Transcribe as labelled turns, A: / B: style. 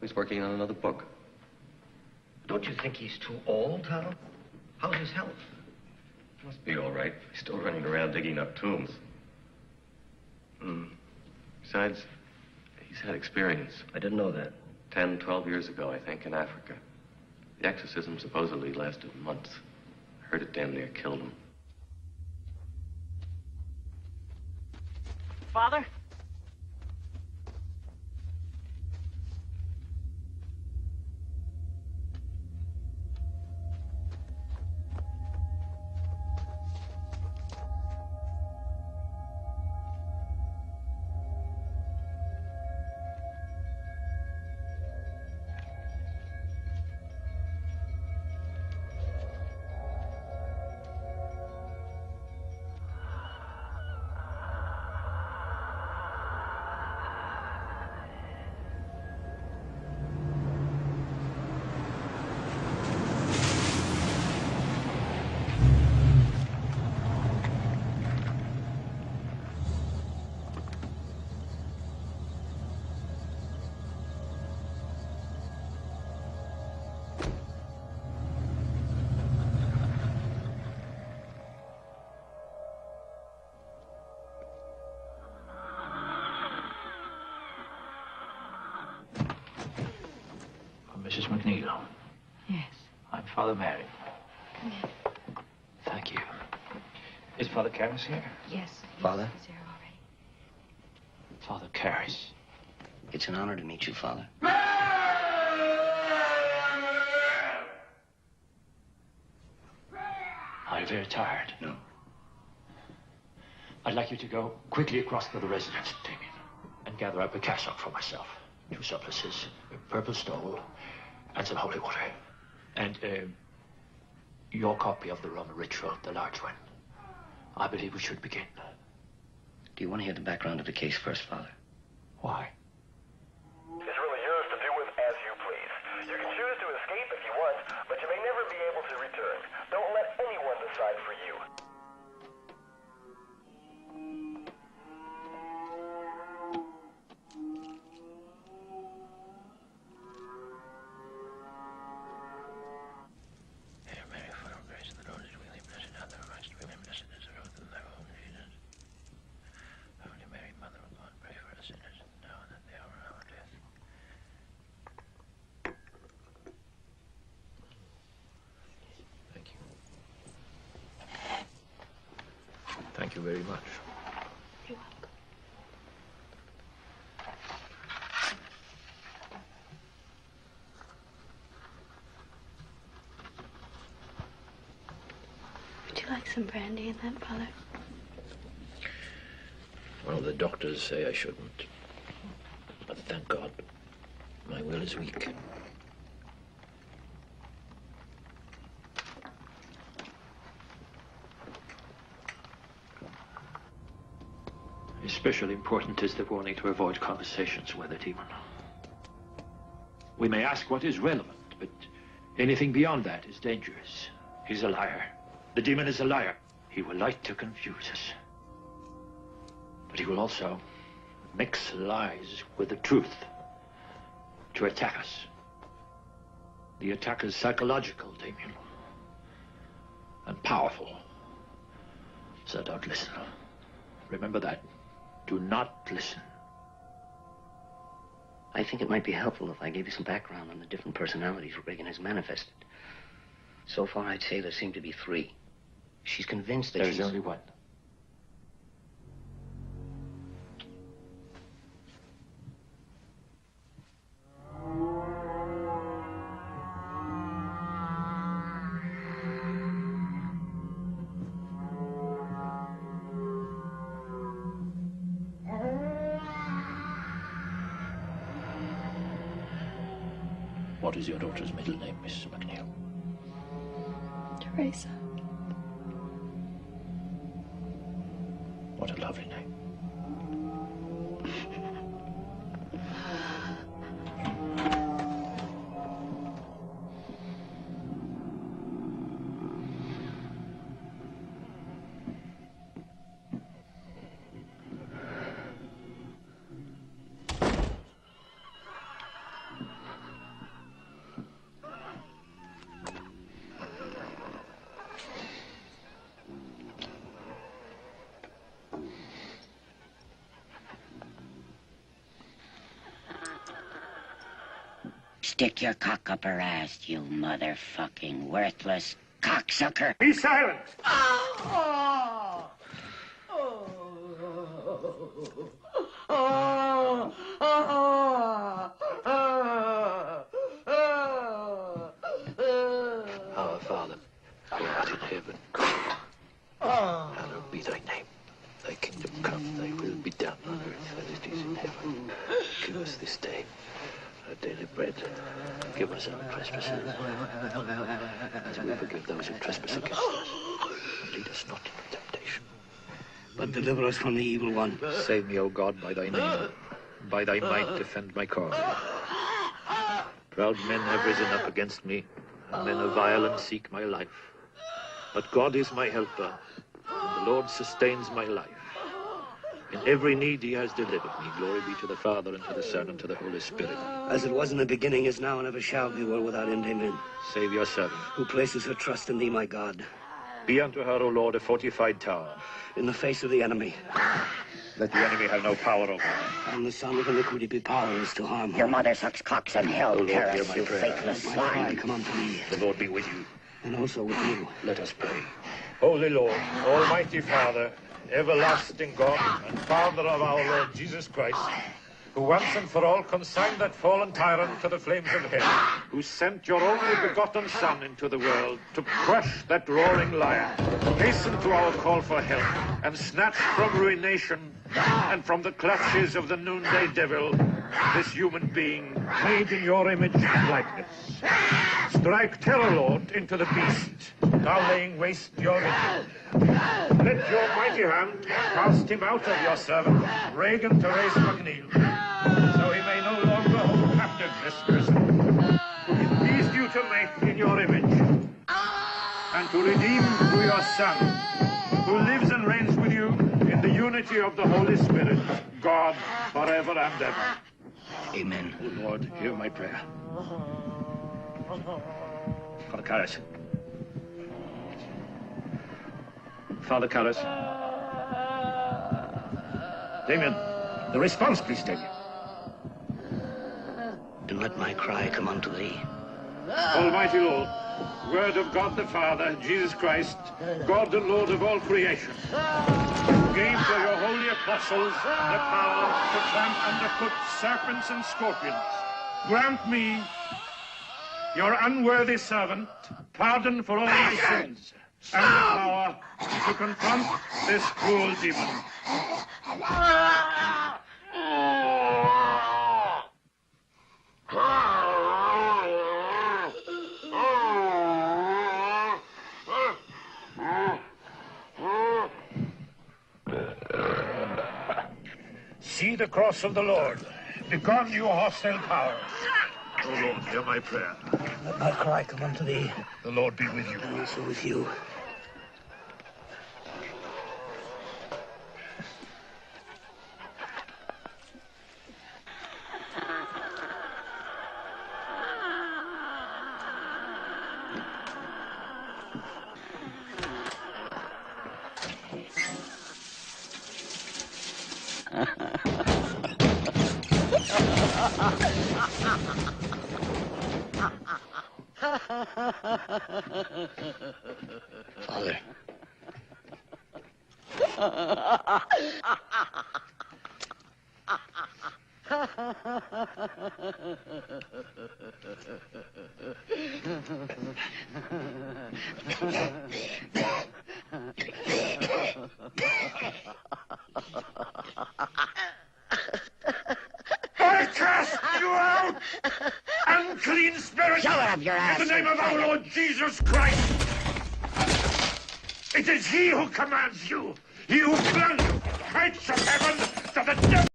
A: He's working on another book.
B: Don't you think he's too old, Hal? How's his health?
A: Must be all right. He's still running around digging up tombs. Besides, he's had experience.
B: I didn't know that.
A: 10, 12 years ago, I think, in Africa. The exorcism supposedly lasted months. I heard it damn near killed him.
C: Father?
D: Mrs. McNeil.
E: Yes.
D: I'm Father Mary.
E: Come in.
D: Thank you. Is Father Karras here?
E: Yes.
B: Father?
E: He's here already.
D: Father Karras.
B: It's an honor to meet you, Father.
D: Are you very tired?
B: No.
D: I'd like you to go quickly across to the residence, Damien, and gather up a cassock for myself. 2 surplices, a purple stole, and some holy water. And, your copy of the Roman ritual, the large one. I believe we should begin.
B: Do you want to hear the background of the case first, Father?
D: Why?
F: It's really yours to do with as you please. You can choose to escape if you want, but you may never be able to return. Don't let anyone decide for you.
D: Thank you very much.
E: You're welcome. Would you like some brandy in that, Father?
D: Well, the doctors say I shouldn't. But thank God, my will is weak. Especially important is the warning to avoid conversations with the demon. We may ask what is relevant, but anything beyond that is dangerous. He's a liar. The demon is a liar. He will like to confuse us. But he will also mix lies with the truth to attack us. The attack is psychological, Damien. And powerful. So don't listen. Remember that. Do not listen.
B: I think it might be helpful if I gave you some background on the different personalities Reagan has manifested. So far, I'd say there seem to be 3. She's convinced that
D: There's only one. What is your daughter's middle name, Mrs. McNeil?
E: Teresa.
D: What a lovely name.
C: Stick your cock up her ass, you motherfucking worthless cocksucker.
D: Be silent!
G: Our Father, who art in heaven, hallowed be thy name. Thy kingdom come, thy will be done on earth as it is in heaven. Give us this day our daily bread. Forgive us our trespasses, as we forgive those who trespass against us. And lead us not into temptation,
B: But deliver us from the evil one.
G: save me, O God, by thy name. By thy might defend my cause. Proud men have risen up against me, and men of violence seek my life. But God is my helper, and the Lord sustains my life. In every need he has delivered me. Glory be to the Father, and to the Son, and to the Holy Spirit.
B: As it was in the beginning, is now, and ever shall be, world without end. Amen.
G: Save your servant.
B: Who places her trust in thee, my God,
G: Be unto her, O Lord, a fortified tower.
B: in the face of the enemy.
G: Let the enemy have no power over her.
B: And the son of iniquity be powerless to harm her.
C: Your mother sucks cocks in hell,
G: O Lord, hear
C: Paris,
G: my
C: you
G: prayer.
C: faithless
B: My cry
C: swine.
B: come unto thee,
G: The Lord be with you.
B: and also with you.
G: Let us pray.
H: Holy Lord, Almighty Father, everlasting God, and Father of our Lord Jesus Christ, who once and for all consigned that fallen tyrant to the flames of hell, who sent your only begotten Son into the world to crush that roaring lion, hasten to our call for help, and snatch from ruination and from the clutches of the noonday devil this human being made in your image and likeness. Strike terror, Lord, into the beast, now laying waste your image. Let your mighty hand cast him out of your servant, Regan Therese McNeil, so he may no longer hold captive this person, whom it pleased you to make in your image, and to redeem through your Son, who lives and reigns with you in the unity of the Holy Spirit, God, forever and ever.
B: Amen.
G: O Lord, hear my prayer. Father Karras. Father Karras. Damien, the response, please, Damien.
B: And let my cry come unto thee.
H: Almighty Lord, Word of God the Father, Jesus Christ, God and Lord of all creation, who gave to your holy apostles the power to tramp underfoot serpents and scorpions, grant me, your unworthy servant, pardon for all my sins, and the power to confront this cruel demon. See the cross of the Lord. Begone, you hostile powers.
G: O Lord, hear my prayer.
B: Let my cry come unto thee,
H: The Lord be with you.
B: and also with you. Father.
H: I cast you out, unclean spirit,
C: Shove it up your ass.
H: in the name of our Lord Jesus Christ. It is he who commands you, he who flung you, heights of heaven, to the devil.